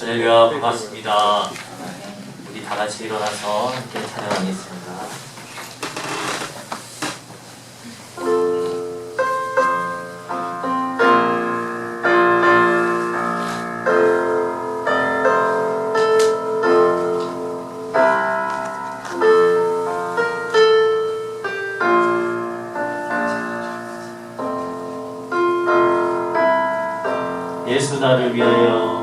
할렐루야, 반갑습니다. 우리 다 같이 일어나서 함께 찬양하겠습니다. 예수 나를 위하여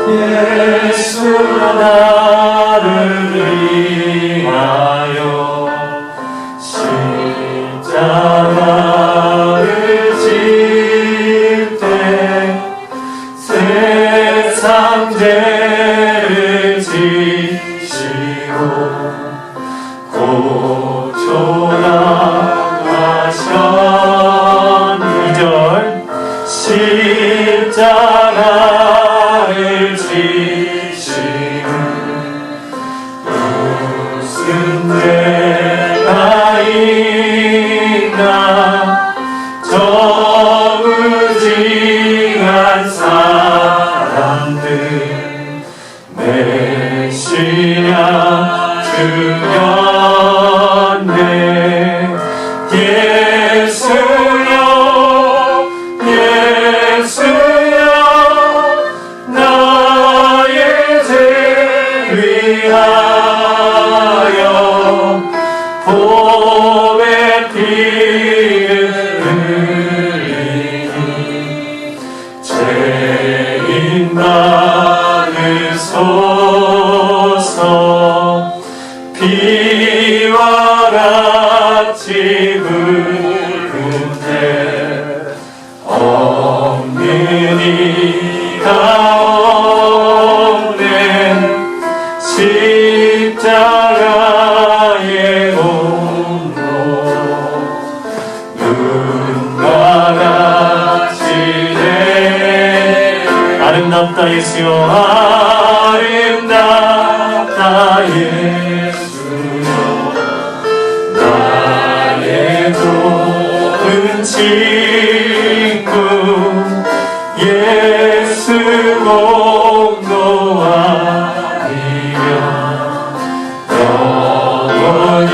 예수 나를 위하여 십자가를 질 때 세상 죄를 지시고 고초당하셨니 2절 십자가를 지시는 무슨 죄가 있나 저무지한 사람들 메시아 주였네 예수여 예수여 나의 죄 위하여 봄의 피를 흘리니 죄인 받으소서 비와 같이 부르네 없는 이가 없네 십자가의 온도 눈과 같이 내 아름답다 예수여 아름답다 예수여 나의 좋은 친구 예수 공도 아니면 영원히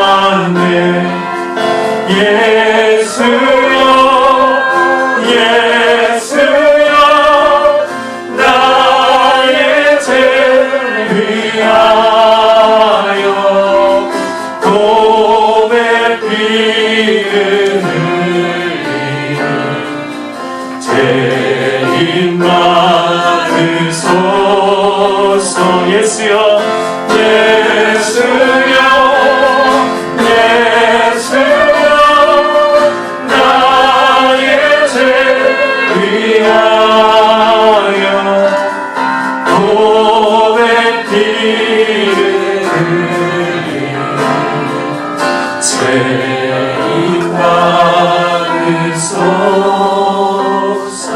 얼마네 예수여 예수여 나의 죄 위하여 봄의 피를 흘리니 죄인 받으소서 예수여 예수여 예수여 나의 죄 위하여 봄의 피를 흘리니 죄인 받으소서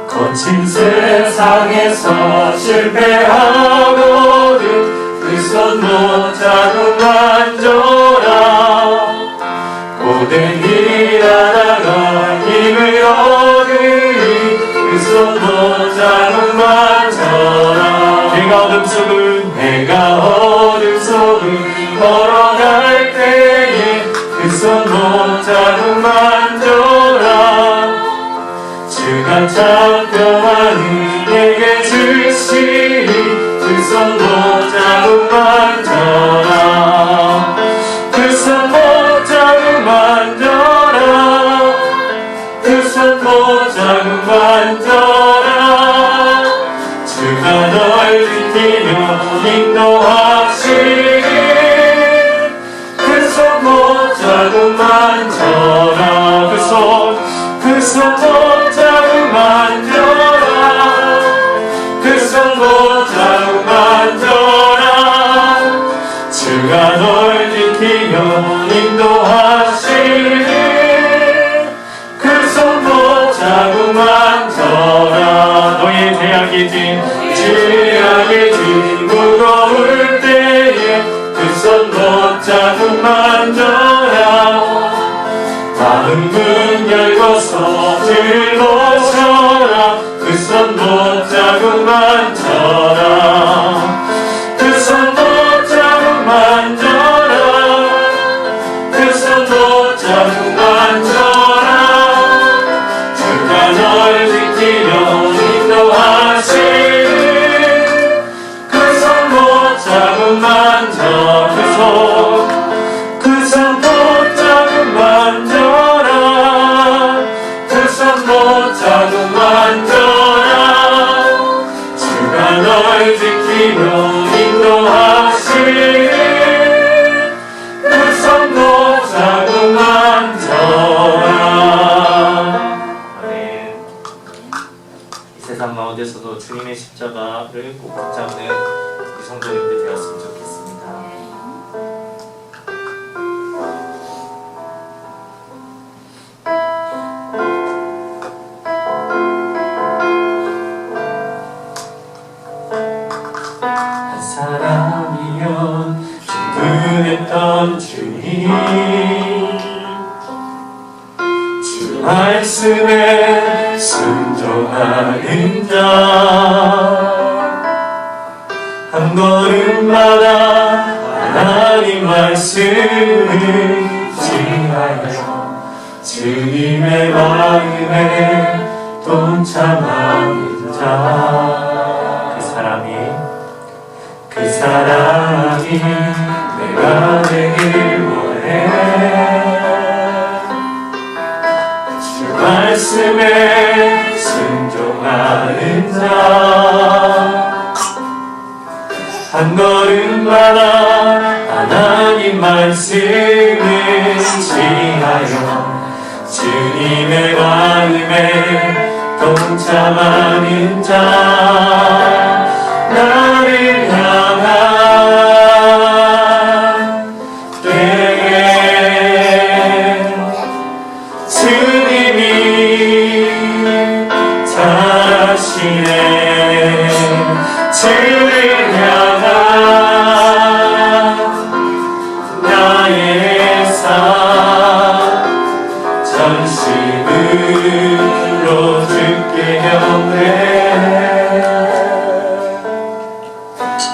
거친 세상에서 실패하고는 그 손 못 잡고 만져라 고된 일 하다가 힘을 얻으니 그 손 못 잡고 만져라 내가 어둠 속을 걸어갈 때에 그 손 못 잡고 만져라 주가 참평하니 내게 주시니 그 손 못 잡고 만져라 그 손 못 잡고 만져라 그 손 못 잡고 만져라 주가 널 지키며 인도하시니 그 손 못 잡고 만져라 그 손 못 잡고 만져라 그 손 못 잡고 만져라 주가 널 지키며 인도하시니 그 손 못 잡고 만져라 너의 죄악이 진 죄악의 짐 무거울 때에 그 손 못자국 만져라. 마음 문 열고서 들보셔라. 그 손 못자국 만져라. 그 손 못자국 만져라. 그 손 못자국 만져라. 주가 널 지키려 인도하시는 그 손 못자국 만져. 그 손 못자국 만져라. 그 손 못자국 만져라. 주가 널 지키며 인도하시는 그 손 못자국 만져라. 아멘. 이 세상 가운데서도 주님의 십자가를 꼭 붙잡는 우리 성도님들 되었으면 좋겠습니다. 한 사람이면 충분했던 주님, 주 말씀에 순종하는 자, 한 걸음마다 하나님 말씀을 지하여 주님의 마음에 동참하는 자, 그 사람이 내가 되길 원해. 주 말씀에 순종하는 자, 한 걸음마다 하나님 말씀을 지하여 주님의 마음에 동참하는 자, 나를 향한 때에 주님이 잘하시네. 주를 향한 나의 삶 전심으로 주께 경배해.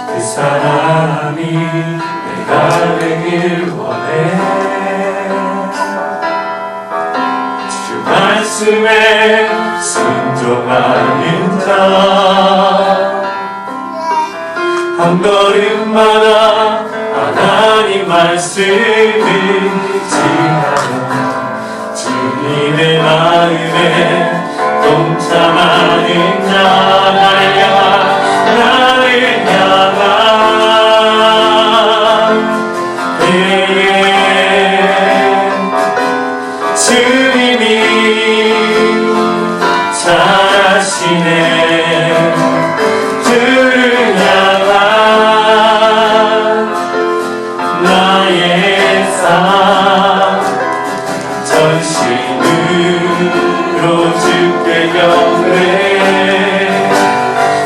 그 사람이 내가 되길 원해. 주 말씀에 순종하는 자, 한 걸음마다 하나님 말씀을 지하여 주님의 마음에 동참하는 자, 나를 향한 주님이 잘하시네. 주를 향한 나의 삶 전심으로 주께 경배해.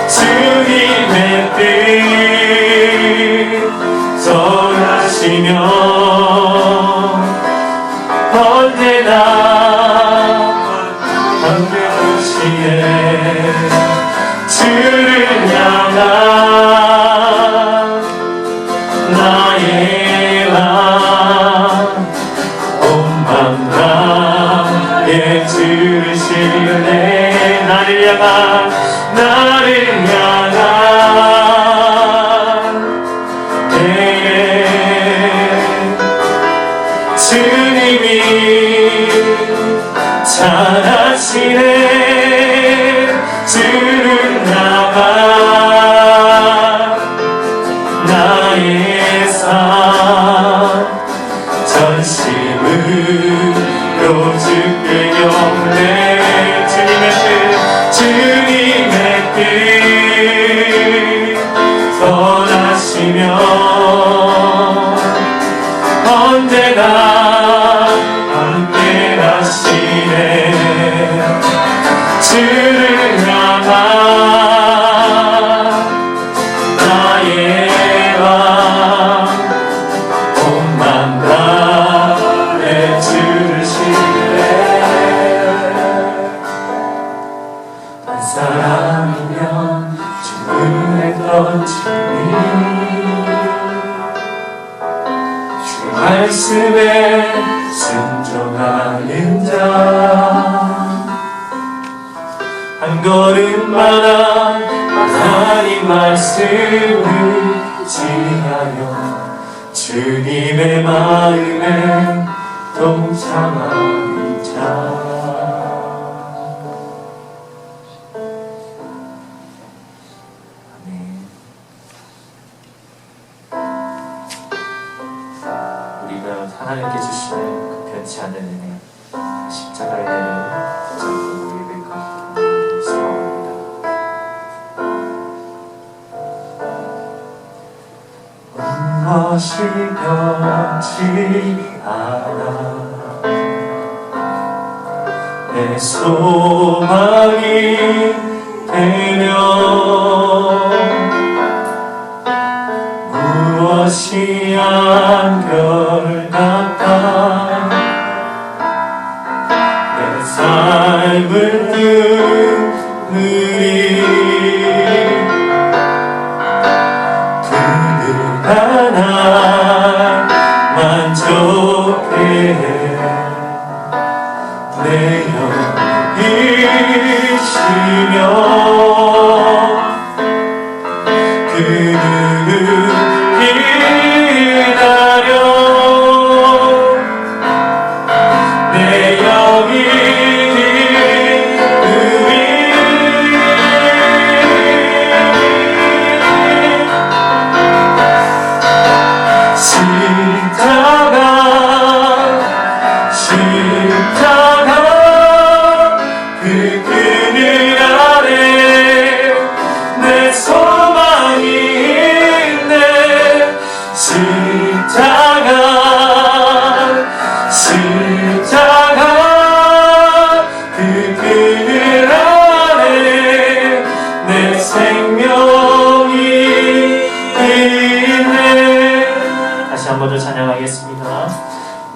주님의 뜻 선하시며 언제나 함께 오시네. 주를 향한 나의 마음 온 맘 다해 주시네. 나를 향한 주님이 잘하시네. 주를 향한 나의 삶 전심으로 주께 경배해. 주님의 뜻 선하시며 언제나 함께 하시네. 주를 향한 말씀에 순종하는 자 한 걸음마다 하나님 말씀을 지하여 주님의 마음에 동참하자. 우리가 하나님께 주시는 그 변치 않는 은혜, 십자가의 은혜를 붙잡고 예배를 감사합니다. 무엇이 변치 않아 내 소망이 되며 무엇이 한결같아 내 삶을 누리 그늘 하나 만족해 내 영이시며 그를 기다려 내 영이 십자가 그 그늘 아래 내 소망이 있네 십자가 그 그늘 아래 내 생명이 있네. 다시 한 번 더 찬양하겠습니다.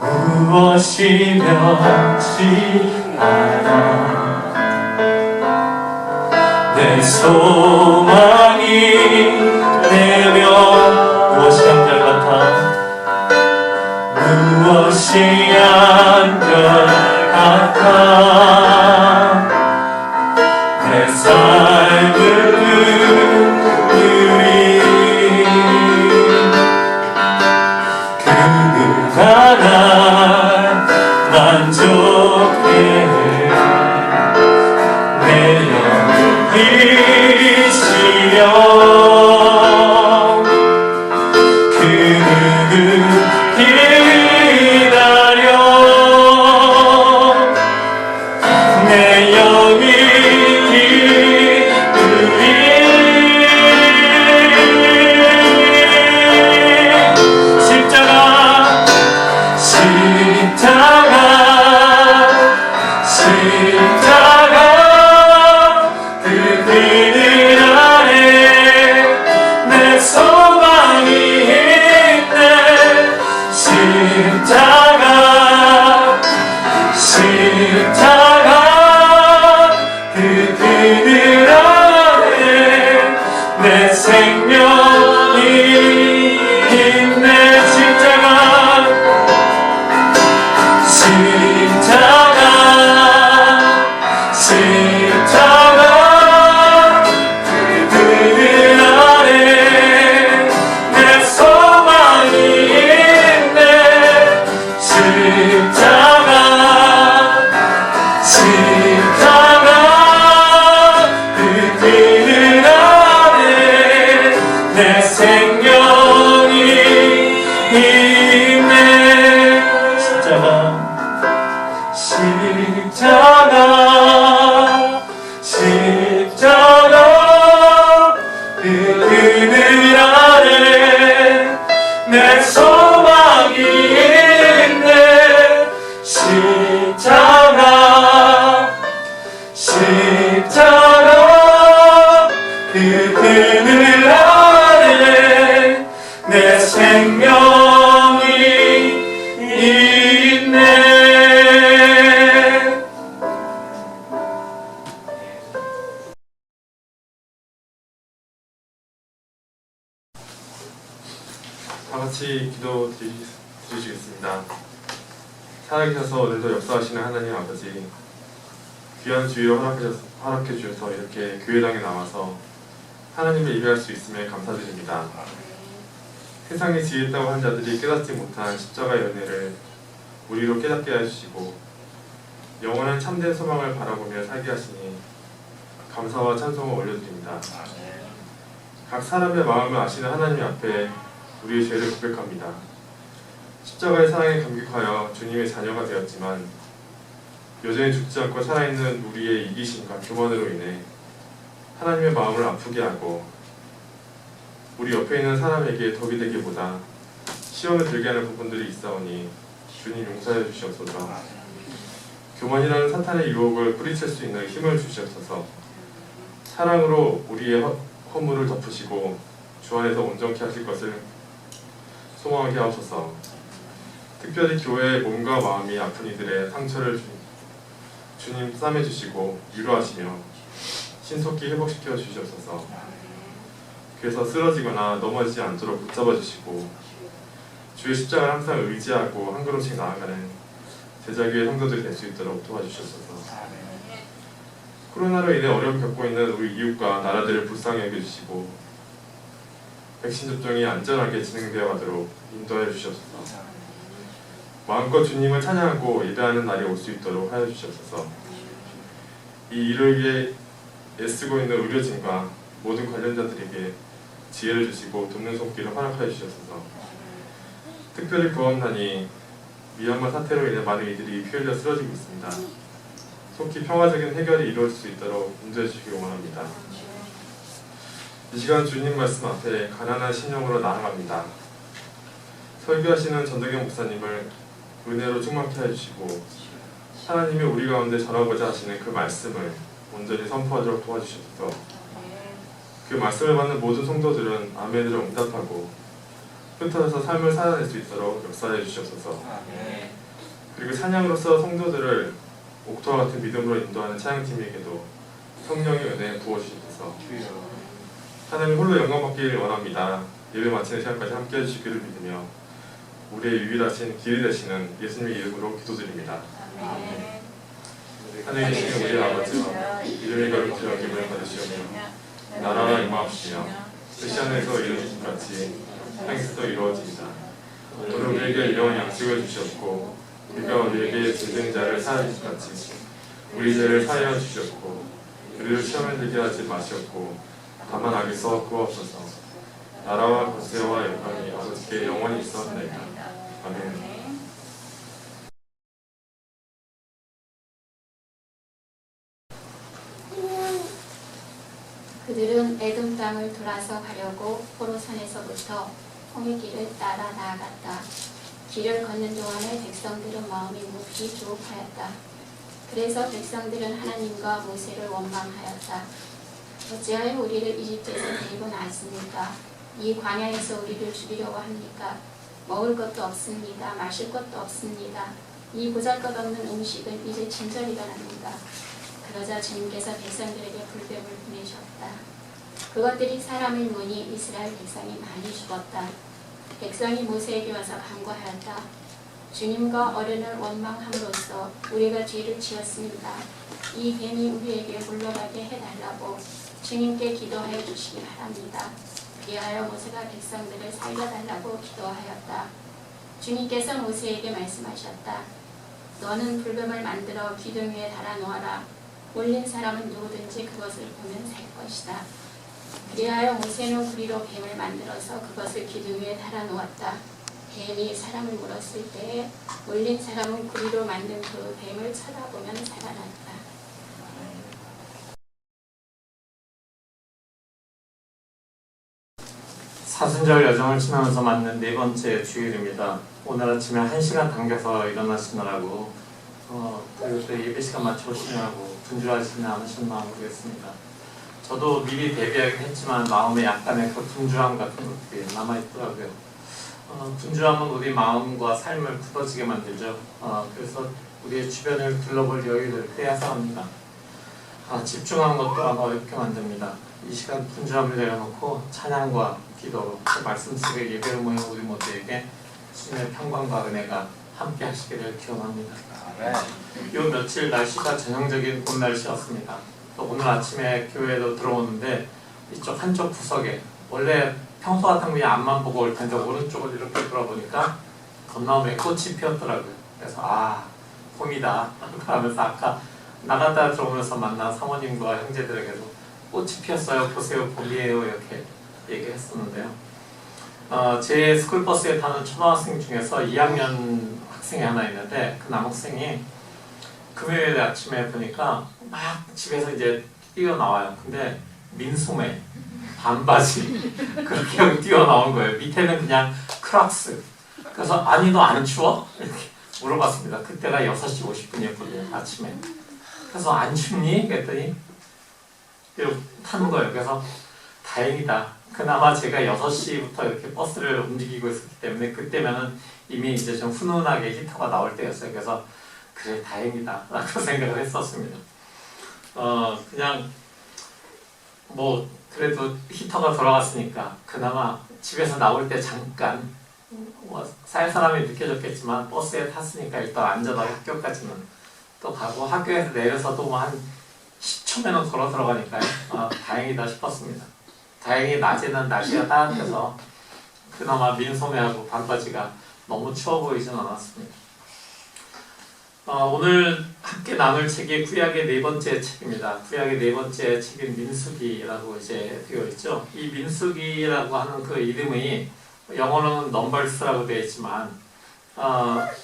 무엇이 변치 않아 내 소망이 되며 무엇이 한결같아 무엇이 한결같아 내 삶을 누리 그늘 하나 만족해 내 영이시며 그를 기다려 내 영이 십자가 그 그늘 아래 내 소망이 있네 십자가 그 그늘 아래 내 생명이 있네 십자가 그 그늘 아래 내 소망이 있네 십자가 그 그늘 아래 내 생명이 있네 십자가 그 그늘 아래 내 소망이 있네 십자가 그 그늘 아래 내 생명이 있네. 다 같이 기도 주시겠습니다. 살아계셔서 오늘도 역사하시는 하나님 아버지, 귀한 주의를 허락해 주셔서 이렇게 교회당에 나와서 하나님을 예배할 수 있음에 감사드립니다. 세상에 지혜있다고 한 자들이 깨닫지 못한 십자가의 은혜를 우리로 깨닫게 해주시고 영원한 참된 소망을 바라보며 살게 하시니 감사와 찬송을 올려드립니다. 각 사람의 마음을 아시는 하나님 앞에 우리의 죄를 고백합니다. 십자가의 사랑에 감격하여 주님의 자녀가 되었지만 여전히 죽지 않고 살아있는 우리의 이기심과 교만으로 인해 하나님의 마음을 아프게 하고 우리 옆에 있는 사람에게 덕이 되기보다 시험을 들게 하는 부분들이 있사오니 주님 용서해 주시옵소서. 교만이라는 사탄의 유혹을 뿌리칠 수 있는 힘을 주시옵소서. 사랑으로 우리의 허물을 덮으시고 주 안에서 온전케 하실 것을 소망하게 하옵소서. 특별히 교회의 몸과 마음이 아픈 이들의 상처를 주님 싸매주시고 위로하시며 신속히 회복시켜 주시옵소서. 그래서 쓰러지거나 넘어지지 않도록 붙잡아 주시고 주의 십자가를 항상 의지하고 한 걸음씩 나아가는 제자교회 성도들이 될 수 있도록 도와주시옵소서. 코로나로 인해 어려움 겪고 있는 우리 이웃과 나라들을 불쌍히 여겨주시고 백신 접종이 안전하게 진행되어 가도록 인도하여 주시옵소서. 마음껏 주님을 찬양하고 예배하는 날이 올 수 있도록 하여 주시옵소서. 이 일을 위해 애쓰고 있는 의료진과 모든 관련자들에게 지혜를 주시고 돕는 손길을 허락하여 주시옵소서. 특별히 구원난이 미얀마 사태로 인해 많은 이들이 피 흘려 쓰러지고 있습니다. 속히 평화적인 해결이 이루어질 수 있도록 인도해 주시기 원합니다. 이 시간 주님 말씀 앞에 가난한 심령으로 나아갑니다. 설교하시는 전덕영 목사님을 은혜로 충만케 해주시고 하나님이 우리 가운데 전하고자 하시는 그 말씀을 온전히 선포하도록 도와주셔서 그 말씀을 받는 모든 성도들은 아멘으로 응답하고 흩어져서 삶을 살아낼 수 있도록 역사해 주시옵소서. 그리고 찬양으로서 성도들을 옥토와 같은 믿음으로 인도하는 찬양팀에게도 성령의 은혜 부어주시옵소서. 하나님 홀로 영광받기를 원합니다. 예배 마치는 시간까지 함께해 주시기를 믿으며 우리의 유일하신 길이 되시는 예수님의 이름으로 기도드립니다. 하늘에 계신 우리 아버지와 이름이 거룩히 여김을 받으시오며 나라가 임하옵시며 뜻이 하늘에서 이루어진 것 같이 땅에서도 이루어집니다. 오늘 우리에게 일용할 양식을 주시옵고 우리가 우리에게 죄진 자를 사하여 줄 같이 우리 죄를 사하여 주시옵고 우리를 시험에 들게 하지 마시옵고 다만 악에서 구하옵소서. 나라와 권세와 영광이 아버지께 영원히 있사옵나이다. 아멘. 그들은 에돔 땅을 돌아서 가려고 포로산에서부터 홍해 길을 따라 나아갔다. 길을 걷는 동안에 백성들은 마음이 몹시 조급하였다. 그래서 백성들은 하나님과 모세를 원망하였다. 어찌하여 우리를 이집트에서 데리고 나왔습니까? 이 광야에서 우리를 죽이려고 합니까? 먹을 것도 없습니다. 마실 것도 없습니다. 이 보잘것없는 음식은 이제 진절이가 납니다. 그러자 주님께서 백성들에게 불뱀을 보내셨다. 그것들이 사람을 무니 이스라엘 백성이 많이 죽었다. 백성이 모세에게 와서 간구하였다. 주님과 어른을 원망함으로써 우리가 죄를 지었습니다. 이 뱀이 우리에게 물러가게 해달라고 주님께 기도하여 주시기 바랍니다. 그리하여 모세가 백성들을 살려달라고 기도하였다. 주님께서 모세에게 말씀하셨다. 너는 불뱀을 만들어 기둥 위에 달아놓아라. 올린 사람은 누구든지 그것을 보면 살 것이다. 그리하여 모세는 구리로 뱀을 만들어서 그것을 기둥 위에 달아놓았다. 뱀이 사람을 물었을 때에 올린 사람은 구리로 만든 그 뱀을 쳐다보면 살아났다. 사순절 여정을 지나면서 맞는 네 번째 주일입니다. 오늘 아침에 1시간 당겨서 일어나시느라고 그리고 또 예배 시간 맞춰 오시느라고 분주하시지 않으셨나 모르겠습니다. 저도 미리 대비하긴 했지만 마음에 약간의 그 분주함 같은 것들이 남아있더라고요. 분주함은 우리 마음과 삶을 굳어지게 만들죠. 그래서 우리의 주변을 둘러볼 여유를 빼앗아 합니다. 집중하는 것 또한 어렵게 만듭니다. 이 시간 분주함을 내려놓고 찬양과 기도, 말씀 속에 예배를 모이는 우리 모두에게 주님의 평강과 은혜가 함께 하시기를 기원합니다. 아멘. 요 며칠 날씨가 전형적인 봄 날씨였습니다. 또 오늘 아침에 교회에도 들어오는데 이쪽 한쪽 구석에 원래 평소 같은 거 앞만 보고 올 텐데 오른쪽을 이렇게 돌아보니까 건나무에 꽃이 피었더라고요. 그래서 봄이다 하면서 아까 나갔다 들어오면서 만난 사모님과 형제들에게도 꽃이 피었어요. 보세요, 봄이에요. 이렇게 얘기를 했었는데요. 제 스쿨버스에 타는 초등학생 중에서 2학년 학생이 하나 있는데 그 남학생이 금요일 아침에 보니까 막 집에서 이제 뛰어나와요. 근데 민소매, 반바지 그렇게 하고 뛰어나온 거예요. 밑에는 그냥 크락스. 그래서 아니 너 안 추워? 이렇게 물어봤습니다. 그때가 6시 50분이었거든요. 아침에. 그래서 안 춥니? 그랬더니 이렇게 타는 거예요. 그래서 다행이다. 그나마 제가 6시부터 이렇게 버스를 움직이고 있었기 때문에 그때면은 이미 이제 좀 훈훈하게 히터가 나올 때였어요. 그래서 그래 다행이다 라고 생각을 했었습니다. 그냥 뭐 그래도 히터가 돌아갔으니까 그나마 집에서 나올 때 잠깐 살 사람이 느껴졌겠지만 버스에 탔으니까 일단 안전하게 학교까지는 또 가고 학교에서 내려서도 뭐 한 10초면은 걸어 들어가니까요. 다행이다 싶었습니다. 다행히 낮에는 날씨가 따뜻해서 그나마 민소매하고 반바지가 너무 추워 보이진 않았습니다. 오늘 함께 나눌 책이 구약의 4번째 책입니다. 구약의 4번째 책인 민수기라고 이제 되어 있죠. 이 민수기라고 하는 그 이름이 영어로는 넘버스라고 되어 있지만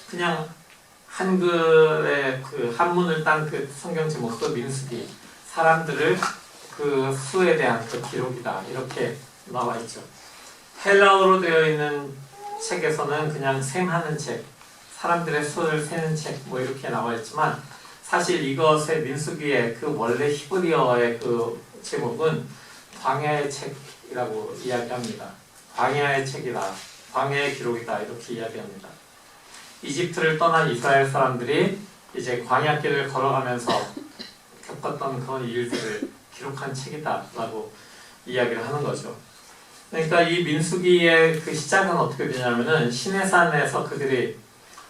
그냥 한글의 그 한문을 딴 그 성경 제목도 민수기, 사람들을 그 수에 대한 그 기록이다 이렇게 나와 있죠. 헬라어로 되어 있는 책에서는 그냥 셈하는 책, 사람들의 수를 세는 책 뭐 이렇게 나와 있지만 사실 이것의 민수기의 그 원래 히브리어의 그 제목은 광야의 책이라고 이야기합니다. 광야의 책이다, 광야의 기록이다 이렇게 이야기합니다. 이집트를 떠난 이스라엘 사람들이 이제 광야길을 걸어가면서 겪었던 그런 일들을 기록한 책이다라고 이야기를 하는 거죠. 그러니까 이 민수기의 그 시작은 어떻게 되냐면은 시내산에서 그들이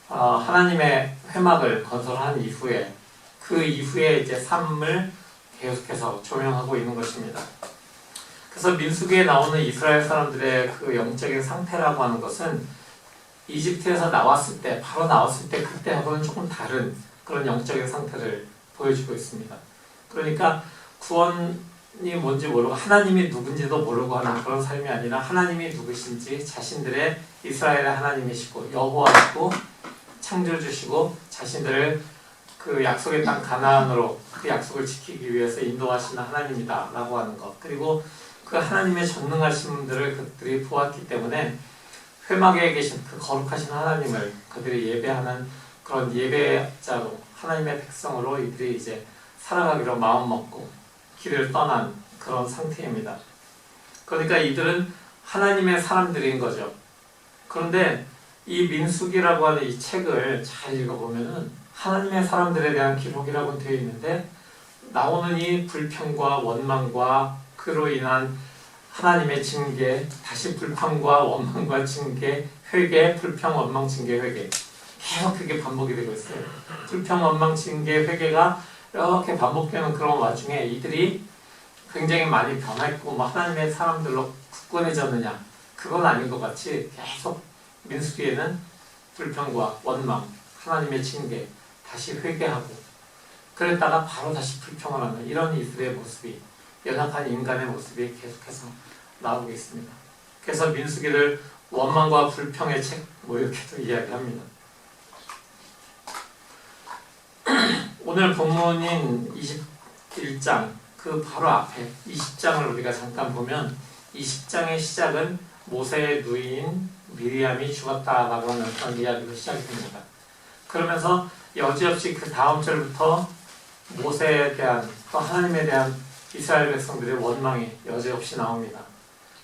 하나님의 회막을 건설한 이후에 그 이후에 이제 삶을 계속해서 조명하고 있는 것입니다. 그래서 민수기에 나오는 이스라엘 사람들의 그 영적인 상태라고 하는 것은 이집트에서 나왔을 때, 바로 나왔을 때 그때하고는 조금 다른 그런 영적인 상태를 보여주고 있습니다. 그러니까 구원이 뭔지 모르고 하나님이 누군지도 모르고 하는 그런 삶이 아니라 하나님이 누구신지 자신들의 이스라엘의 하나님이시고 여호와시고 창조주시고 자신들을 그 약속의 땅 가나안으로 그 약속을 지키기 위해서 인도하시는 하나님이다 라고 하는 것, 그리고 그 하나님의 전능하신 분들을 그들이 보았기 때문에 회막에 계신 그 거룩하신 하나님을 그들이 예배하는 그런 예배자로 하나님의 백성으로 이들이 이제 살아가기로 마음먹고 길을 떠난 그런 상태입니다. 그러니까 이들은 하나님의 사람들인 거죠. 그런데 이 민수기라고 하는 이 책을 잘 읽어보면은 하나님의 사람들에 대한 기록이라고 되어 있는데 나오는 이 불평과 원망과 그로 인한 하나님의 징계, 다시 불평과 원망과 징계, 회개, 불평, 원망, 징계, 회개. 계속 그게 반복이 되고 있어요. 불평, 원망, 징계, 회개가 이렇게 반복되는 그런 와중에 이들이 굉장히 많이 변했고 뭐 하나님의 사람들로 굳건해졌느냐? 그건 아닌 것 같이 계속 민수기에는 불평과 원망, 하나님의 징계, 다시 회개하고 그랬다가 바로 다시 불평을 하는 이런 이들의 모습이, 연약한 인간의 모습이 계속해서 나오고 있습니다. 그래서 민수기를 원망과 불평의 책 뭐 이렇게도 이야기합니다. 오늘 본문인 21장 그 바로 앞에 20장을 우리가 잠깐 보면 20장의 시작은 모세의 누이인 미리암이 죽었다라고 하는 그런 이야기로 시작이 됩니다. 그러면서 여지없이 그 다음 절부터 모세에 대한 또 하나님에 대한 이스라엘 백성들의 원망이 여지없이 나옵니다.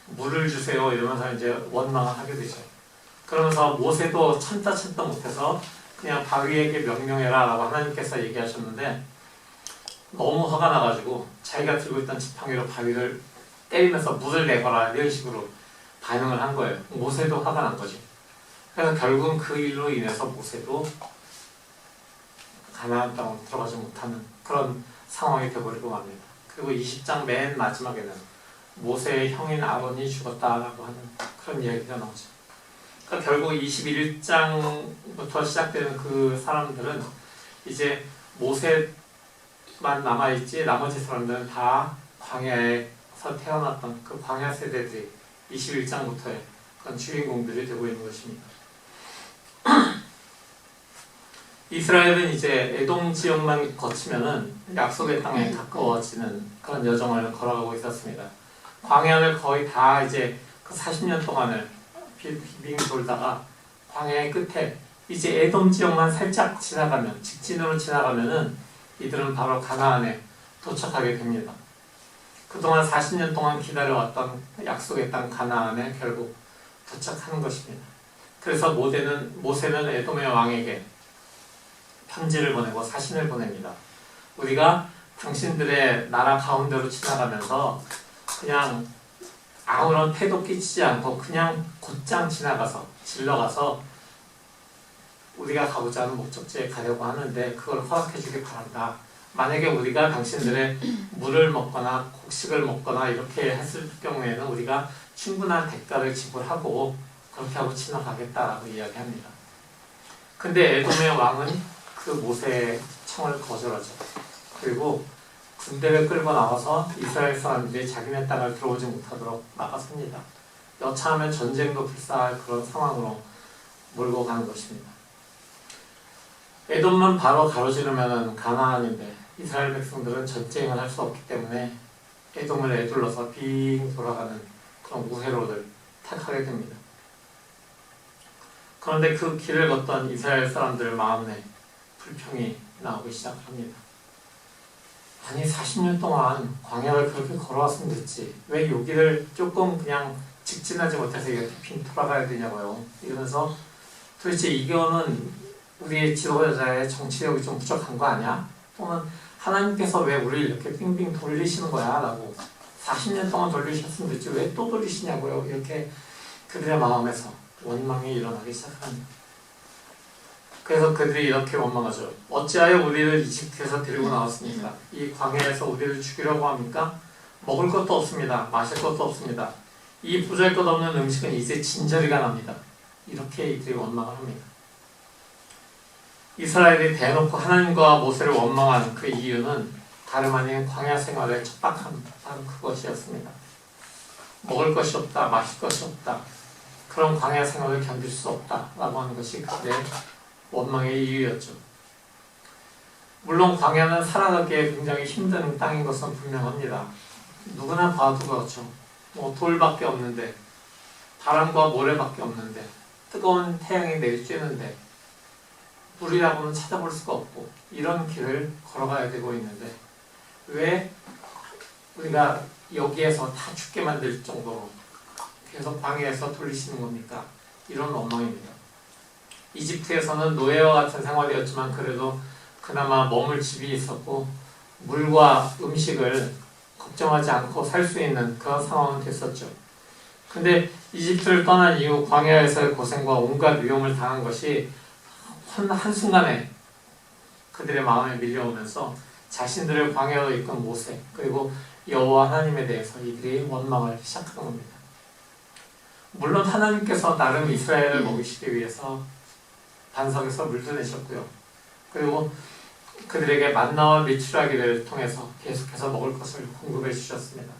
물을 주세요 이러면서 이제 원망을 하게 되죠. 그러면서 모세도 참다 못해서 그냥 바위에게 명령해라 라고 하나님께서 얘기하셨는데 너무 화가 나가지고 자기가 들고 있던 지팡이로 바위를 때리면서 물을 내거라 이런 식으로 반응을 한 거예요. 모세도 화가 난 거죠. 그래서 결국은 그 일로 인해서 모세도 가나안 땅으로 들어가지 못하는 그런 상황이 되어버리고 맙니다. 그리고 20장 맨 마지막에는 모세의 형인 아론이 죽었다라고 하는 그런 이야기가 나오죠. 그러니까 결국 21장부터 시작되는 그 사람들은 이제 모세만 남아있지 나머지 사람들은 다 광야에서 태어났던 그 광야 세대들이 21장부터의 그런 주인공들이 되고 있는 것입니다. 이스라엘은 이제 에돔 지역만 거치면은 약속의 땅에 가까워지는 그런 여정을 걸어가고 있었습니다. 광야를 거의 다 이제 그 40년 동안을 빙 돌다가 광야의 끝에 이제 에돔 지역만 살짝 지나가면, 직진으로 지나가면은 이들은 바로 가나안에 도착하게 됩니다. 그동안 40년 동안 기다려왔던 약속의 땅 가나안에 결국 도착하는 것입니다. 그래서 모세는 에돔의 왕에게 편지를 보내고 사신을 보냅니다. 우리가 당신들의 나라 가운데로 지나가면서 그냥 아무런 패도 끼치지 않고 그냥 곧장 지나가서 질러가서 우리가 가고자 하는 목적지에 가려고 하는데 그걸 허락해 주길 바란다. 만약에 우리가 당신들의 물을 먹거나 곡식을 먹거나 이렇게 했을 경우에는 우리가 충분한 대가를 지불하고 그렇게 하고 지나가겠다라고 이야기합니다. 근데 에돔의 왕은 그 모세의 청을 거절하죠. 그리고 군대를 끌고 나와서 이스라엘 사람들이 자기네 땅을 들어오지 못하도록 막아섭니다. 여차하면 전쟁도 불사할 그런 상황으로 몰고 가는 것입니다. 에돔만 바로 가로지르면 가나안인데 이스라엘 백성들은 전쟁을 할 수 없기 때문에 에돔을 에둘러서 빙 돌아가는 그런 우회로를 택하게 됩니다. 그런데 그 길을 걷던 이스라엘 사람들 마음에 불평이 나오기 시작합니다. 아니 40년 동안 광야를 그렇게 걸어왔으면 됐지 왜 여기를 조금 그냥 직진하지 못해서 이렇게 빙 돌아가야 되냐고요. 이러면서 도대체 이거는 우리의 지도자의 정치력이 좀 부족한 거 아니야? 또는 하나님께서 왜 우리를 이렇게 빙빙 돌리시는 거야? 라고 40년 동안 돌리셨으면 됐지 왜 또 돌리시냐고요. 이렇게 그들의 마음에서 원망이 일어나기 시작합니다. 그래서 그들이 이렇게 원망하죠. 어찌하여 우리를 이집트에서 데리고 나왔습니까? 이 광야에서 우리를 죽이려고 합니까? 먹을 것도 없습니다. 마실 것도 없습니다. 이 보잘것없는 음식은 이제 진저리가 납니다. 이렇게 이들이 원망을 합니다. 이스라엘이 대놓고 하나님과 모세를 원망한 그 이유는 다름 아닌 광야 생활의 척박함, 바로 그것이었습니다. 먹을 것이 없다, 마실 것이 없다, 그런 광야 생활을 견딜 수 없다라고 하는 것이 그들의 원망의 이유였죠. 물론 광야는 살아가기에 굉장히 힘든 땅인 것은 분명합니다. 누구나 봐도 그렇죠. 돌밖에 없는데, 바람과 모래밖에 없는데, 뜨거운 태양이 내리쬐는데 물이라고는 찾아볼 수가 없고 이런 길을 걸어가야 되고 있는데 왜 우리가 여기에서 다 죽게 만들 정도로 계속 광야에서 돌리시는 겁니까? 이런 원망입니다. 이집트에서는 노예와 같은 생활이었지만 그래도 그나마 머물 집이 있었고 물과 음식을 걱정하지 않고 살 수 있는 그런 상황은 됐었죠. 근데 이집트를 떠난 이후 광야에서의 고생과 온갖 위험을 당한 것이 한순간에 그들의 마음에 밀려오면서 자신들을 광야로 이끈 모세 그리고 여호와 하나님에 대해서 이들이 원망을 시작한 겁니다. 물론 하나님께서 나름 이스라엘을 먹이시기 위해서 반석에서 물도 내셨고요. 그리고 그들에게 만나와 메추라기를 통해서 계속해서 먹을 것을 공급해 주셨습니다.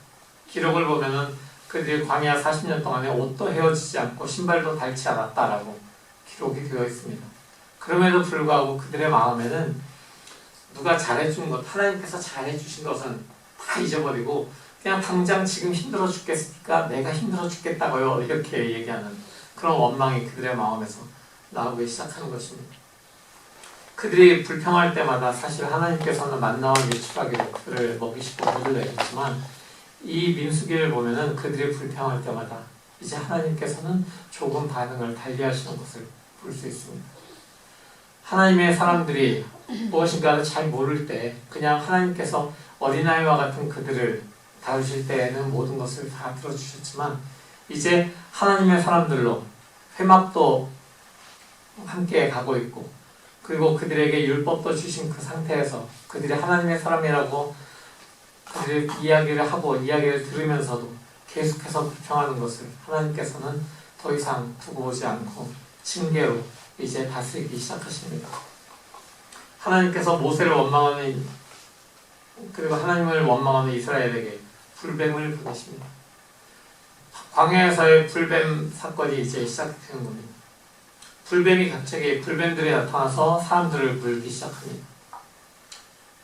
기록을 보면은 그들이 광야 40년 동안에 옷도 헤어지지 않고 신발도 닳지 않았다라고 기록이 되어 있습니다. 그럼에도 불구하고 그들의 마음에는 누가 잘해준 것, 하나님께서 잘해주신 것은 다 잊어버리고 그냥 당장 지금 힘들어 죽겠으니까 내가 힘들어 죽겠다고요. 이렇게 얘기하는 그런 원망이 그들의 마음에서 나오기 시작하는 것입니다. 그들이 불평할 때마다 사실 하나님께서는 만나와 메추라기로 그들을 먹이시고 물을 내렸지만 이 민수기를 보면은 그들이 불평할 때마다 이제 하나님께서는 조금 반응을 달리하시는 것을 볼 수 있습니다. 하나님의 사람들이 무엇인가를 잘 모를 때 그냥 하나님께서 어린아이와 같은 그들을 다루실 때에는 모든 것을 다 들어주셨지만 이제 하나님의 사람들로 회막도 함께 가고 있고, 그리고 그들에게 율법도 주신 그 상태에서 그들이 하나님의 사람이라고 그들의 이야기를 하고 이야기를 들으면서도 계속해서 불평하는 것을 하나님께서는 더 이상 두고 보지 않고 징계로 이제 다스리기 시작하십니다. 하나님께서 모세를 원망하는, 그리고 하나님을 원망하는 이스라엘에게 불뱀을 보내십니다. 광야에서의 불뱀 사건이 이제 시작되는 겁니다. 불뱀이 갑자기 불뱀들이 나타나서 사람들을 물기 시작합니다.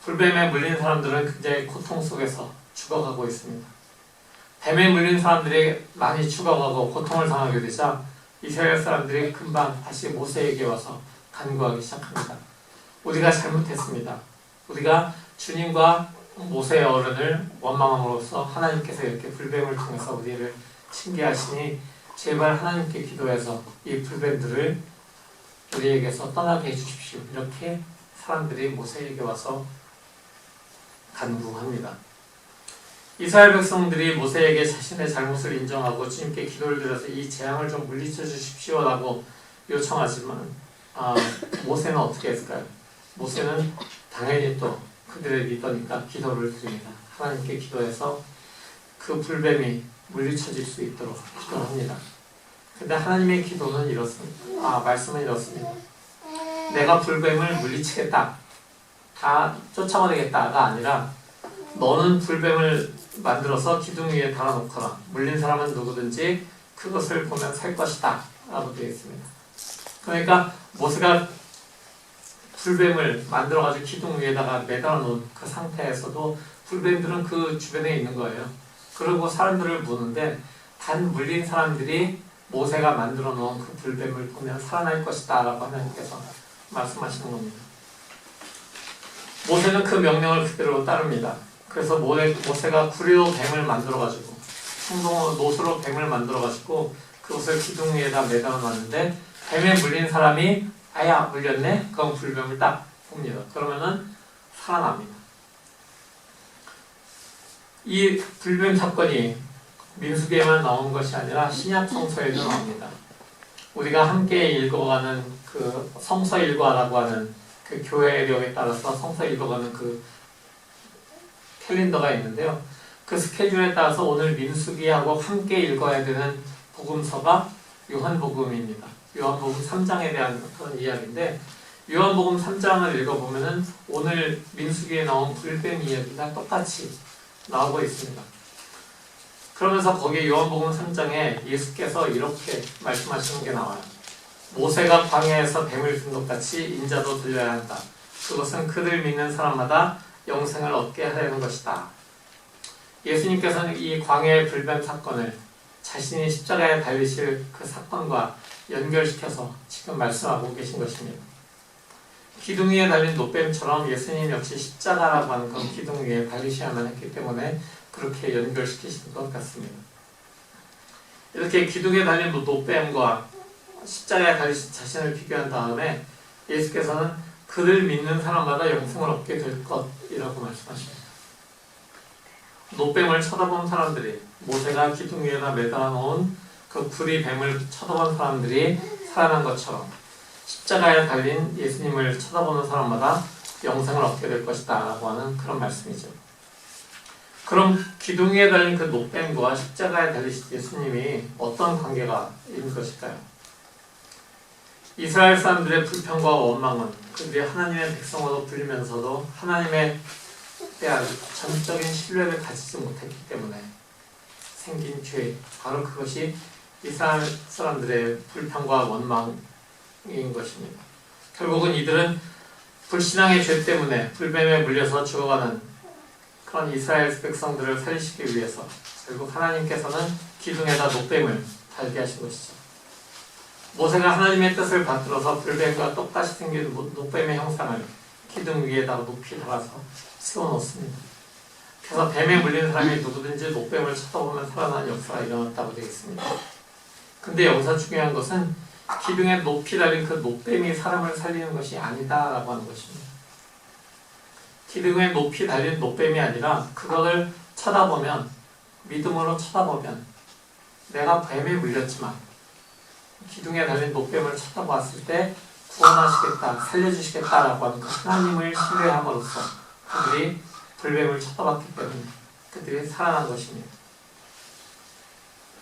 불뱀에 물린 사람들은 굉장히 고통 속에서 죽어가고 있습니다. 뱀에 물린 사람들이 많이 죽어가고 고통을 당하게 되자 이스라엘 사람들이 금방 다시 모세에게 와서 간구하기 시작합니다. 우리가 잘못했습니다. 우리가 주님과 모세의 어른을 원망함으로써 하나님께서 이렇게 불뱀을 통해서 우리를 징계하시니 제발 하나님께 기도해서 이 불뱀들을 우리에게서 떠나게 해주십시오. 이렇게 사람들이 모세에게 와서 간구합니다. 이스라엘 백성들이 모세에게 자신의 잘못을 인정하고 주님께 기도를 드려서 이 재앙을 좀 물리쳐 주십시오 라고 요청하지만 모세는 어떻게 했을까요? 모세는 당연히 또 그들의 리더니까 기도를 드립니다. 하나님께 기도해서 그 불뱀이 물리쳐질 수 있도록 기도합니다. 근데 하나님의 기도는 이렇습니다. 말씀은 이렇습니다. 내가 불뱀을 물리치겠다, 다 쫓아버리겠다가 아니라 너는 불뱀을 만들어서 기둥 위에 달아놓거라. 물린 사람은 누구든지 그것을 보면 살 것이다 라고 되어 있습니다. 그러니까 모세가 불뱀을 만들어가지고 기둥 위에다가 매달아 놓은 그 상태에서도 불뱀들은 그 주변에 있는 거예요. 그리고 사람들을 무는데 단 물린 사람들이 모세가 만들어 놓은 그 불뱀을 보면 살아날 것이다 라고 하나님께서 말씀하시는 겁니다. 모세는 그 명령을 그대로 따릅니다. 그래서 모세가 구리로 뱀을 만들어가지고 노수로 뱀을 만들어가지고 그것을 기둥 위에다 매달아 놨는데 뱀에 물린 사람이 아야 물렸네? 그럼 불뱀을 딱 봅니다. 그러면은 살아납니다. 이 불뱀 사건이 민수기에만 나온 것이 아니라 신약 성서에도 나옵니다. 우리가 함께 읽어가는 그 성서 일과라고 하는 그 교회력에 따라서 성서 읽어가는 그 캘린더가 있는데요. 그 스케줄에 따라서 오늘 민수기하고 함께 읽어야 되는 복음서가 요한복음입니다. 요한복음 3장에 대한 그런 이야기인데 요한복음 3장을 읽어보면은 오늘 민수기에 나온 불뱀 이야기가 똑같이 나오고 있습니다. 그러면서 거기 요한복음 3장에 예수께서 이렇게 말씀하시는 게 나와요. 모세가 광야에서 뱀을 든 것 같이 인자도 들려야 한다. 그것은 그들 믿는 사람마다 영생을 얻게 하려는 것이다. 예수님께서는 이 광야의 불뱀 사건을 자신이 십자가에 달리실 그 사건과 연결시켜서 지금 말씀하고 계신 것입니다. 기둥 위에 달린 노뱀처럼 예수님 역시 십자가라고 하는 그 기둥 위에 달리셔야만 했기 때문에 그렇게 연결시키신 것 같습니다. 이렇게 기둥에 달린 노뱀과 십자가에 달리신 자신을 비교한 다음에 예수께서는 그를 믿는 사람마다 영생을 얻게 될 것이라고 말씀하십니다. 노뱀을 쳐다본 사람들이, 모세가 기둥 위에다 매달아 놓은 그 구리 뱀을 쳐다본 사람들이 살아난 것처럼 십자가에 달린 예수님을 쳐다보는 사람마다 영생을 얻게 될 것이다 라고 하는 그런 말씀이죠. 그럼 기둥 위에 달린 그 노뱀과 십자가에 달리신 예수님이 어떤 관계가 있는 것일까요? 이스라엘 사람들의 불평과 원망은 그들이 하나님의 백성으로 불리면서도 하나님에 대한 전적인 신뢰를 가지지 못했기 때문에 생긴 죄, 바로 그것이 이스라엘 사람들의 불평과 원망인 것입니다. 결국은 이들은 불신앙의 죄 때문에 불뱀에 물려서 죽어가는 그런 이스라엘 백성들을 살리시기 위해서 결국 하나님께서는 기둥에다 노뱀을 달게 하신 것이죠. 모세가 하나님의 뜻을 받들어서 불뱀과 똑같이 생긴 노뱀의 형상을 기둥 위에다가 높이 달아서 세워놓습니다. 그래서 뱀에 물린 사람이 누구든지 노뱀을 쳐다보면 살아나는 역사가 일어났다고 되어 있습니다. 근데 여기서 중요한 것은 기둥에 높이 달린 그 노뱀이 사람을 살리는 것이 아니다라고 하는 것입니다. 기둥에 높이 달린 노뱀이 아니라 그것을 쳐다보면, 믿음으로 쳐다보면 내가 뱀에 물렸지만 기둥에 달린 노뱀을 쳐다봤을 때 구원하시겠다, 살려주시겠다라고 하는 그 하나님을 신뢰함으로써 그들이 불뱀을 쳐다봤기 때문에 그들이 살아난 것입니다.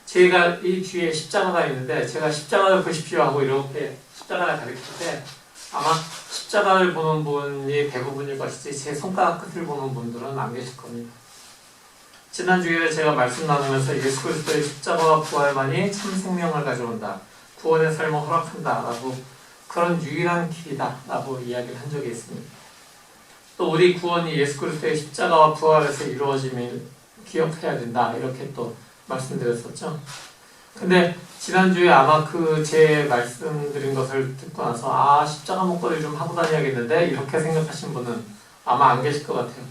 제가 이 뒤에 십자가가 있는데 제가 십자가를 보십시오 하고 이렇게 십자가를 가리킬 때 아마 십자가를 보는 분이 대부분일 것이지 제 손가락 끝을 보는 분들은 안 계실 겁니다. 지난 주일에 제가 말씀 나누면서 예수 그리스도의 십자가와 부활만이 참 생명을 가져온다, 구원의 삶을 허락한다 라고, 그런 유일한 길이다 라고 이야기를 한 적이 있습니다. 또 우리 구원이 예수 그리스도의 십자가와 부활에서 이루어짐을 기억해야 된다 이렇게 또 말씀드렸었죠. 근데 지난주에 아마 그 제 말씀드린 것을 듣고 나서 십자가 목걸이 좀 하고 다녀야겠는데 이렇게 생각하신 분은 아마 안 계실 것 같아요.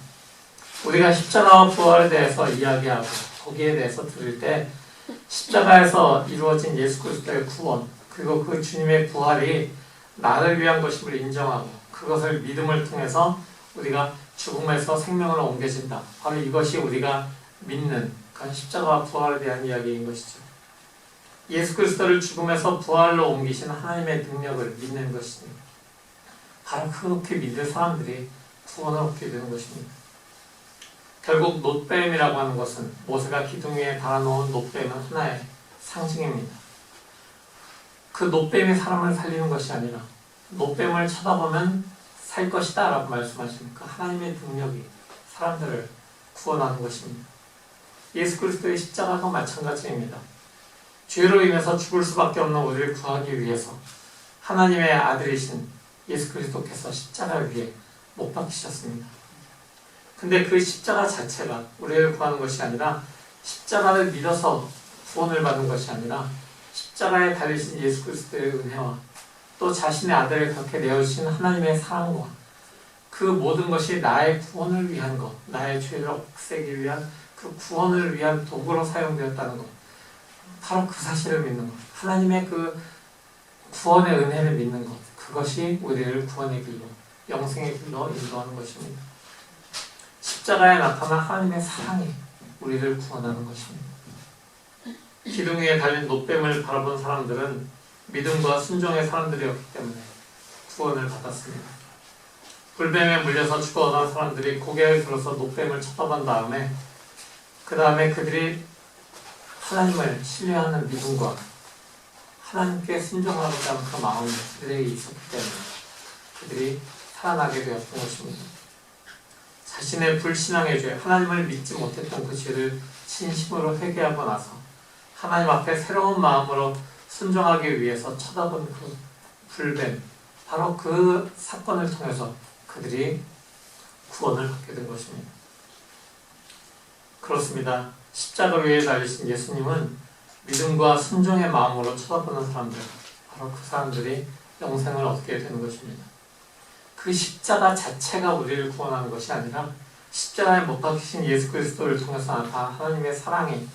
우리가 십자가와 부활에 대해서 이야기하고 거기에 대해서 들을 때 십자가에서 이루어진 예수 그리스도의 구원, 그리고 그 주님의 부활이 나를 위한 것임을 인정하고 그것을 믿음을 통해서 우리가 죽음에서 생명으로 옮겨진다, 바로 이것이 우리가 믿는 그 십자가와 부활에 대한 이야기인 것이죠. 예수 그리스도를 죽음에서 부활로 옮기신 하나님의 능력을 믿는 것입니다. 바로 그렇게 믿는 사람들이 구원을 얻게 되는 것입니다. 결국 놋뱀이라고 하는 것은 모세가 기둥 위에 달아놓은 놋뱀은 하나의 상징입니다. 그 놋뱀이 사람을 살리는 것이 아니라 놋뱀을 쳐다보면 살 것이다 라고 말씀하시는 그 하나님의 능력이 사람들을 구원하는 것입니다. 예수 그리스도의 십자가가 마찬가지입니다. 죄로 인해서 죽을 수밖에 없는 우리를 구하기 위해서 하나님의 아들이신 예수 그리스도께서 십자가 위에 못 박히셨습니다. 근데 그 십자가 자체가 우리를 구하는 것이 아니라, 십자가를 믿어서 구원을 받는 것이 아니라 십자가에 달리신 예수 그리스도의 은혜와 또 자신의 아들을 그렇게 내어주신 하나님의 사랑과 그 모든 것이 나의 구원을 위한 것, 나의 죄를 없애기 위한 그 구원을 위한 도구로 사용되었다는 것, 바로 그 사실을 믿는 것, 하나님의 그 구원의 은혜를 믿는 것, 그것이 우리를 구원의 길로, 영생의 길로 인도하는 것입니다. 십자가에 나타난 하나님의 사랑이 우리를 구원하는 것입니다. 기둥 위에 달린 놋뱀을 바라본 사람들은 믿음과 순종의 사람들이었기 때문에 구원을 받았습니다. 불뱀에 물려서 죽어간 사람들이 고개를 들어서 놋뱀을 쳐다본 다음에 그 다음에 그들이 하나님을 신뢰하는 믿음과 하나님께 순종하고자 하는 그 마음이 그들에게 있었기 때문에 그들이 살아나게 되었던 것입니다. 자신의 불신앙의 죄, 하나님을 믿지 못했던 그 죄를 진심으로 회개하고 나서 하나님 앞에 새로운 마음으로 순종하기 위해서 쳐다본 그 불뱀, 바로 그 사건을 통해서 그들이 구원을 받게 된 것입니다. 그렇습니다. 십자가 위에 달리신 예수님은 믿음과 순종의 마음으로 쳐다보는 사람들, 바로 그 사람들이 영생을 얻게 되는 것입니다. 그 십자가 자체가 우리를 구원하는 것이 아니라 십자가에 못 박히신 예수 그리스도를 통해서 나타난 하나님의 사랑이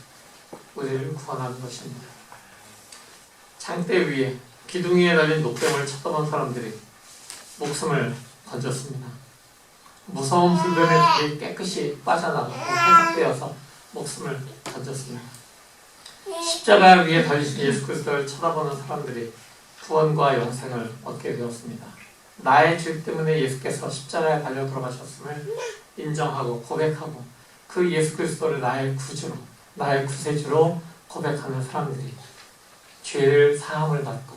우리를 구원하는 것입니다. 장대 위에 기둥 위에 달린 놋뱀을 쳐다본 사람들이 목숨을 던졌습니다. 무서운 불뱀의 불이 깨끗이 빠져나가고 해석되어서 목숨을 던졌습니다. 십자가 위에 달리신 예수 그리스도를 쳐다보는 사람들이 구원과 영생을 얻게 되었습니다. 나의 죄 때문에 예수께서 십자가에 달려 돌아가셨음을 인정하고 고백하고 그 예수 그리스도를 나의 구주로, 나의 구세주로 고백하는 사람들이 죄를 사함을 받고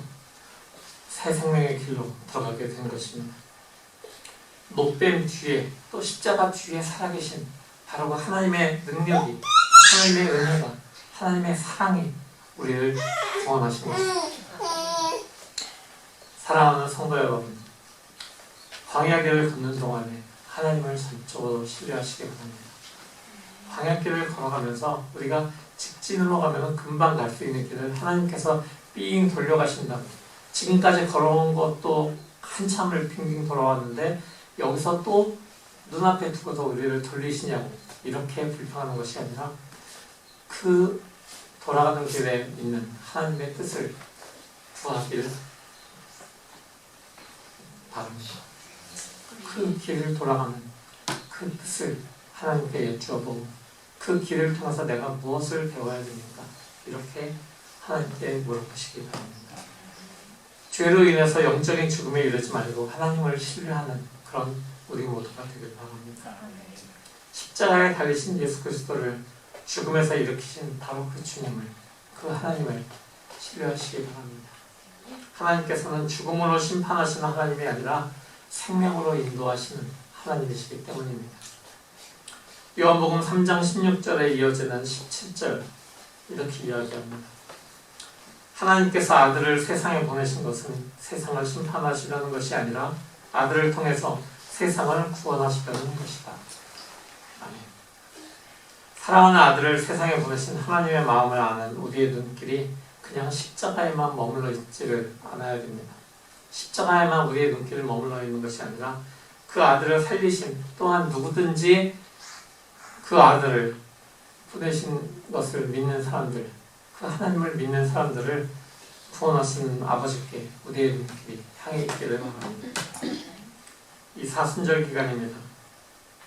새 생명의 길로 들어가게 된 것입니다. 놋뱀 뒤에 또 십자가 뒤에 살아계신 바로 그 하나님의 능력이, 하나님의 은혜가, 하나님의 사랑이 우리를 구원하신 것입니다. 사랑하는 성도 여러분, 광야길을 걷는 동안에 하나님을 전적으로 신뢰하시기 바랍니다. 광야길을 걸어가면서 우리가 직진으로 가면 금방 갈 수 있는 길을 하나님께서 삥 돌려가신다고, 지금까지 걸어온 것도 한참을 빙빙 돌아왔는데 여기서 또 눈앞에 두고서 우리를 돌리시냐고 이렇게 불평하는 것이 아니라 그 돌아가는 길에 있는 하나님의 뜻을 구하기를 바랍니다. 그 길을 돌아가는 그 뜻을 하나님께 여쭈어보고 그 길을 통해서 내가 무엇을 배워야 됩니까? 이렇게 하나님께 물어보시기 바랍니다. 죄로 인해서 영적인 죽음에 이르지 말고 하나님을 신뢰하는 그런 우리 모두가 되길 바랍니다. 십자가에 달리신 예수 그리스도를 죽음에서 일으키신 바로 그 주님을, 그 하나님을 신뢰하시기 바랍니다. 하나님께서는 죽음으로 심판하시는 하나님이 아니라 생명으로 인도하시는 하나님이시기 때문입니다. 요한복음 3장 16절에 이어지는 17절 이렇게 이야기합니다. 하나님께서 아들을 세상에 보내신 것은 세상을 심판하시려는 것이 아니라 아들을 통해서 세상을 구원하시려는 것이다. 아멘. 사랑하는 아들을 세상에 보내신 하나님의 마음을 아는 우리의 눈길이 그냥 십자가에만 머물러 있지를 않아야 됩니다. 십자가에만 우리의 눈길을 머물러 있는 것이 아니라 그 아들을 살리신 또한 누구든지 그 아들을 보내신 것을 믿는 사람들, 그 하나님을 믿는 사람들을 구원하시는 아버지께 우리의 눈길이 향해 있기를 바랍니다. 이 사순절 기간입니다.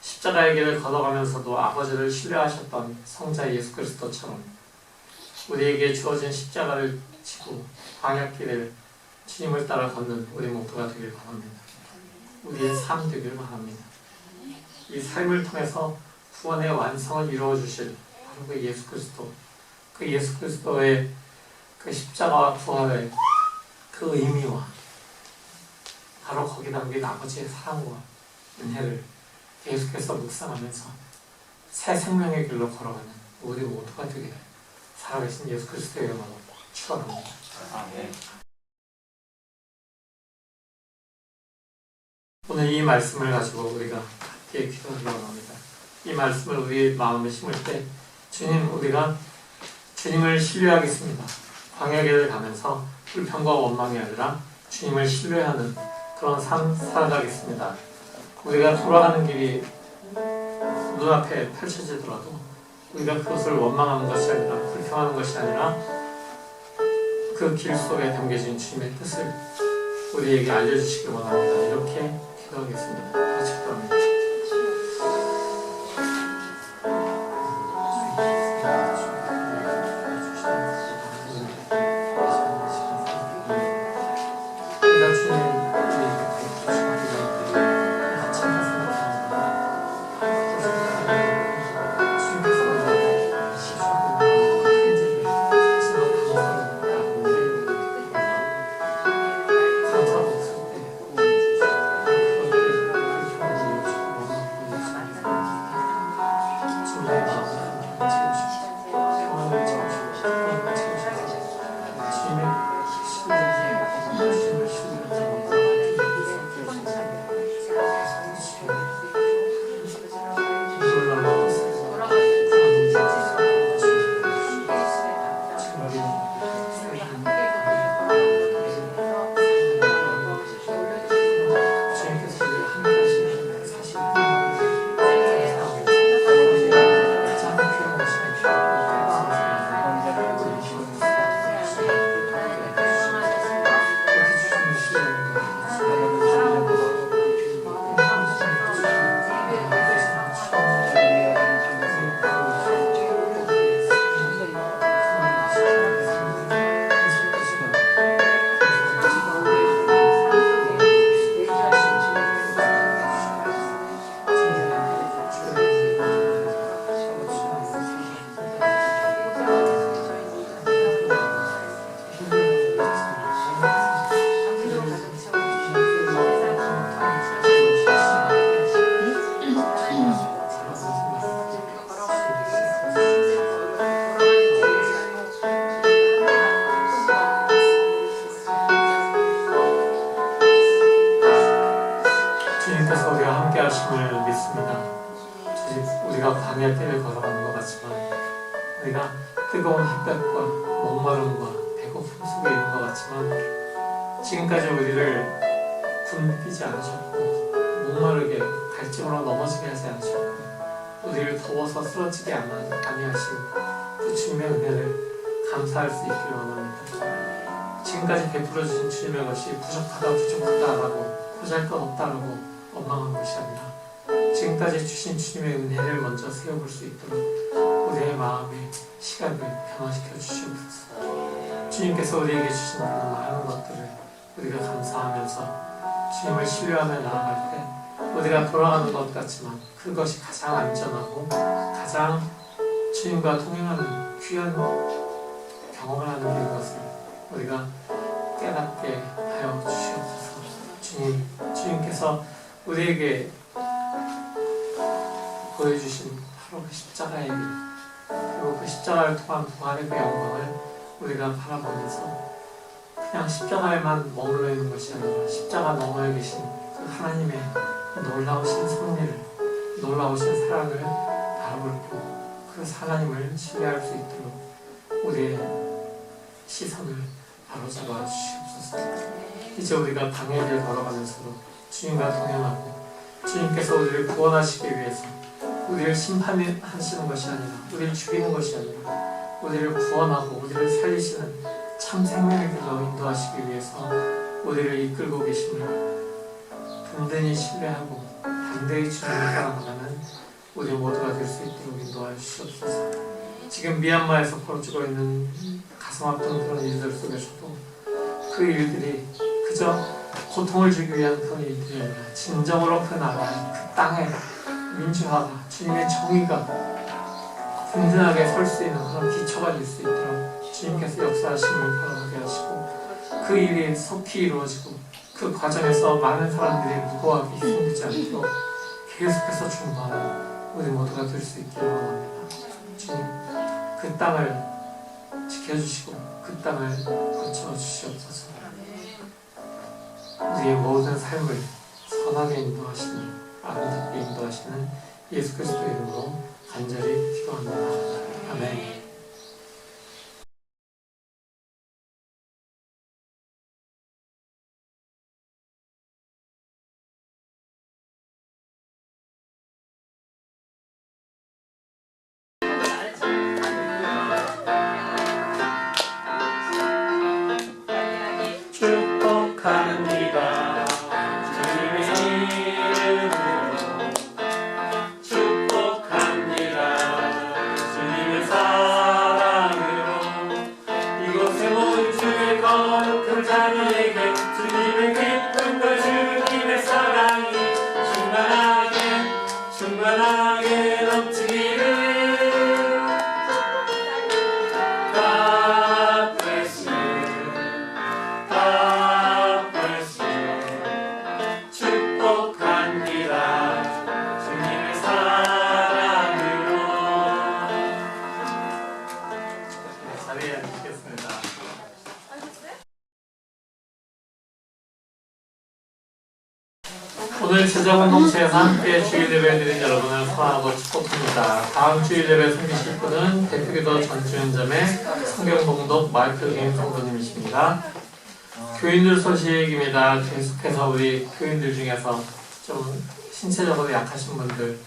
십자가의 길을 걸어가면서도 아버지를 신뢰하셨던 성자 예수 그리스도처럼 우리에게 주어진 십자가를 지고 광야길을 주님을 따라 걷는 우리 모두가 되길 바랍니다. 우리의 삶 되길 바랍니다. 이 삶을 통해서 구원의 완성을 이루어 주실 바로 그 예수 그리스도, 그 예수 그리스도의 그 십자가와 부활의 그 의미와 바로 거기 담긴 아버지의 사랑과 은혜를 계속해서 묵상하면서 새 생명의 길로 걸어가는 우리 모두가 되기를 살아계신 예수 그리스도의 이름으로 축원합니다. 아멘. 오늘 이 말씀을 가지고 우리가 함께 기도하기 원합니다. 이 말씀을 우리 마음에 심을 때 주님, 우리가 주님을 신뢰하겠습니다. 광야길을 가면서 불평과 원망이 아니라 주님을 신뢰하는 그런 삶 살아가겠습니다. 우리가 돌아가는 길이 눈앞에 펼쳐지더라도 우리가 그것을 원망하는 것이 아니라 불평하는 것이 아니라 그 길 속에 담겨진 주님의 뜻을 우리에게 알려주시기 원합니다. 이렇게 기도하겠습니다. 같이 기도합니다. 주님께서 우리와 함께 하심을 믿습니다. 우리가 광야길을 걸어가는 것 같지만 우리가 뜨거운 햇볕과 목마름과 배고픔 속에 있는 것 같지만 지금까지 우리를 굶기지 않으셨고 목마르게 갈증으로 넘어지게 하지 않으셨고 우리를 더워서 쓰러지게 아니하시고 그 주님의 은혜를 감사할 수 있기를 원합니다. 지금까지 베풀어주신 주님의 것이 부족하다라고 보잘것없다라고 원망한 것이 아니라 지금까지 주신 주님의 은혜를 먼저 세워볼 수 있도록 우리의 마음의 시각을 변화시켜 주시옵소서. 주님께서 우리에게 주신 그 많은 것들을 우리가 감사하면서 주님을 신뢰하며 나아갈 때 우리가 돌아가는 것 같지만 그것이 가장 안전하고 가장 주님과 동행하는 귀한 경험을 하는 일인 것을 우리가 깨닫게 하여 주시옵소서. 주님께서 우리에게 보여주신 바로 그 십자가의 길, 그리고 그 십자가를 통한 부활의 그 영광을 우리가 바라보면서 그냥 십자가에만 머물러 있는 것이 아니라 십자가 너머에 계신 그 하나님의 놀라우신 섭리를, 놀라우신 사랑을 바라보고 그 하나님을 신뢰할 수 있도록 우리의 시선을 바로잡아 주시옵소서. 이제 우리가 당의 길 걸어가면서도 주님과 동행하고 주님께서 우리를 구원하시기 위해서 우리를 심판하시는 것이 아니라 우리를 죽이는 것이 아니라 우리를 구원하고 우리를 살리시는 참 생명의 길로 인도하시기 위해서 우리를 이끌고 계심을 든든히 신뢰하고 담대히 주님을 따라가는 우리 모두가 될 수 있도록 인도하여 주시옵소서. 지금 미얀마에서 벌어지고 있는 가슴 아픈 그런 일들 속에서도 그 일들이 그저 고통을 주기 위한 그런 일들이 아니라 진정으로 그 나라의 그 땅의 민주화가 주님의 정의가 든든하게 설 수 있는 그런 기초가 될 수 있도록 주님께서 역사하심을 바라보게 하시고 그 일이 속히 이루어지고 그 과정에서 많은 사람들이 무고하게 힘들지 않도록 계속해서 중보하는 우리 모두가 될 수 있기를 원합니다. 주님, 그 땅을 지켜주시고 그 땅을 고쳐주시옵소서. 우리의 모든 삶을 선하게 인도하시는, 아름답게 인도하시는 예수 그리스도 이름으로 간절히 기도합니다. 아멘. 축복합니다. 주님의 이름으로 축복합니다. 주님의 사랑으로 이곳에 모인 주의 거룩한 자녀에게 주님의 기쁨과 주님의 사랑이 충만하게 넘치기를. 오늘 제자공동체에서 함께 주일 예배 드린 여러분을 사랑하고 축복합니다. 다음 주일 예배 섬기실 분은 대표기도 전주연점의 성경봉독 마이클 개인 성도님이십니다. 교인들 소식입니다. 계속해서 우리 교인들 중에서 좀 신체적으로 약하신 분들,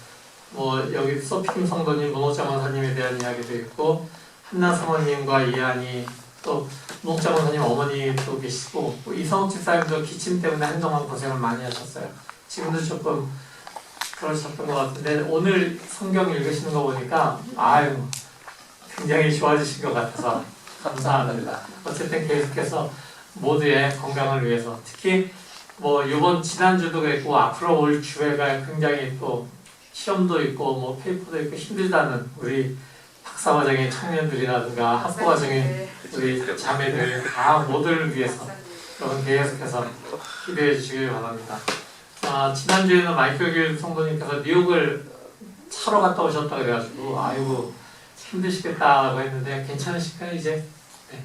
여기 소피김 성도님, 문옥장 원사님에 대한 이야기도 있고, 한나 사모님과 이한이, 또 문옥장 원사님 어머니도 계시고, 이성욱 집사님도 기침 때문에 한동안 고생을 많이 하셨어요. 지금도 조금 그러셨던 것 같은데 오늘 성경 읽으시는 거 보니까 굉장히 좋아지신 것 같아서 감사합니다. 어쨌든 계속해서 모두의 건강을 위해서 특히 이번 지난주도 그랬고 앞으로 올 주회가 굉장히 또 시험도 있고 페이퍼도 있고 힘들다는 우리 박사과정의 청년들이라든가 학부과정의 우리 자매들 다 모두를 위해서 여러분 계속해서 기대해 주시길 바랍니다. 지난주에는 마이클 길 성도님께서 뉴욕을 차로 갔다 오셨다 그래가지고 아이고 힘드시겠다고 했는데 괜찮으실까요 이제? 네.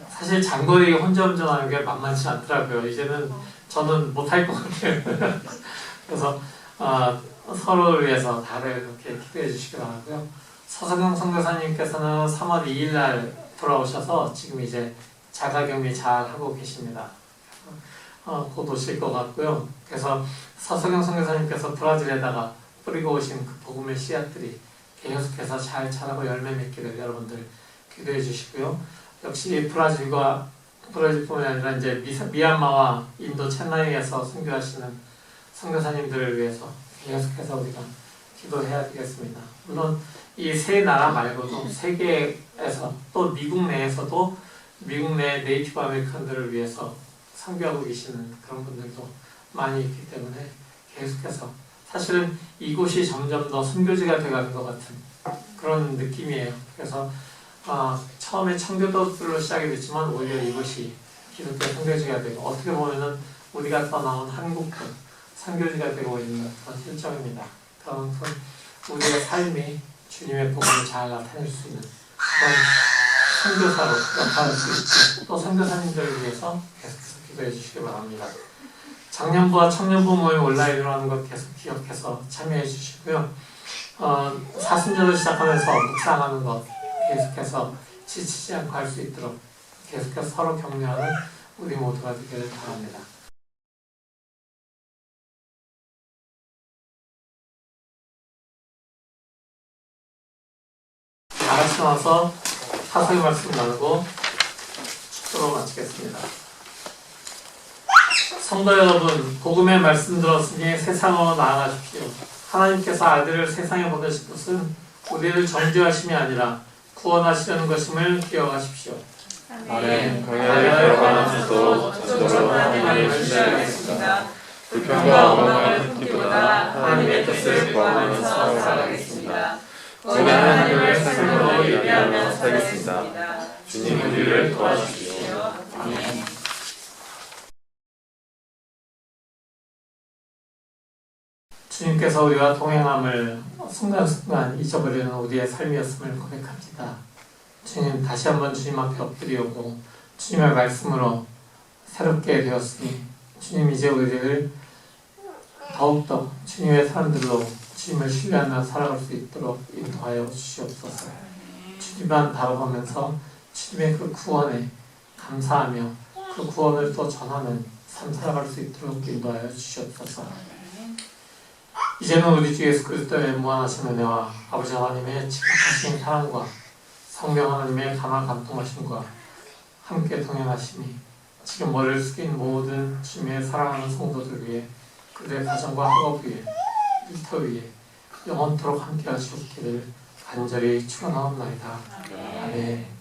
사실 장거리 혼자 운전하는 게 만만치 않더라고요. 이제는 저는 못할 것 같아요. 그래서 서로를 위해서 다들 그렇게 기도해 주시기 바라고요. 서성경 선교사님께서는 3월 2일 날 돌아오셔서 지금 이제 자가격리 잘 하고 계십니다. 곧 오실 것 같고요. 그래서 서성경 선교사님께서 브라질에다가 뿌리고 오신 그 복음의 씨앗들이 계속해서 잘 자라고 열매 맺기를 여러분들 기도해 주시고요. 역시 브라질뿐만 아니라 이제 미얀마와 인도 첸나이에서 선교하시는 선교사님들을 위해서 계속해서 우리가 기도해야 되겠습니다. 물론 이 세 나라 말고도 세계에서 또 미국 내에서도 미국 내 네이티브 아메리칸들을 위해서 선교하고 계시는 그런 분들도 많이 있기 때문에 계속해서 사실은 이곳이 점점 더 선교지가 되어가는 것 같은 그런 느낌이에요. 그래서 처음에 청교도들로 시작이 됐지만 오히려 이곳이 기독교 선교지가 되고 어떻게 보면은 우리가 떠나온 한국도 선교지가 되고 있는 그런 실정입니다. 그만큼 우리의 삶이 주님의 복음을 잘 나타낼 수 있는 그런 선교사로 역할할 수 있고 또 선교사님들을 위해서 계속해서 기도해 주시기 바랍니다. 작년부와 청년부 모임 온라인으로 하는 것 계속 기억해서 참여해 주시고요. 사순절을 시작하면서 묵상하는 것 계속해서 지치지 않고 할 수 있도록 계속해서 서로 격려하는 우리 모두가 되기를 바랍니다. 다 같이 나와서 사서의 말씀 나누고 축도로 마치겠습니다. 성도 여러분, 복음의 말씀 들었으니 세상으로 나아가십시오. 하나님께서 아들을 세상에 보내신 것은 우리를 정죄하심이 아니라 구원하시려는 것임을 기억하십시오. 아멘. 강하게 들어가는 수도 전도로 하나님을 신뢰하겠습니다. 불평과 원망을 듣기보다 하나님의 뜻을 구하면서 살아가겠습니다. 오늘 하나님을 삶으로 예배하며 살겠습니다. 주님 우리를 도와주십시오. 아멘. 주님께서 우리와 동행함을 순간순간 잊어버리는 우리의 삶이었음을 고백합니다. 주님, 다시 한번 주님 앞에 엎드리오고 주님의 말씀으로 새롭게 되었으니 주님 이제 우리를 더욱더 주님의 사람들로 주님을 신뢰하며 살아갈 수 있도록 인도하여 주시옵소서. 주님만 바라보면서 주님의 그 구원에 감사하며 그 구원을 또 전하는 삶 살아갈 수 있도록 인도하여 주시옵소서. 이제는 우리 주 예수 그리스도의 무한하신 은혜와 아버지 하나님의 지극하신 사랑과 성령 하나님의 강한 감동하심과 함께 동행하심이 지금 머리를 숙인 모든 주님의 사랑하는 성도들 위해 그들의 가정과 학업 위에 일터 위에 영원토록 함께 하시옵기를 간절히 축원하옵나이다. 아멘.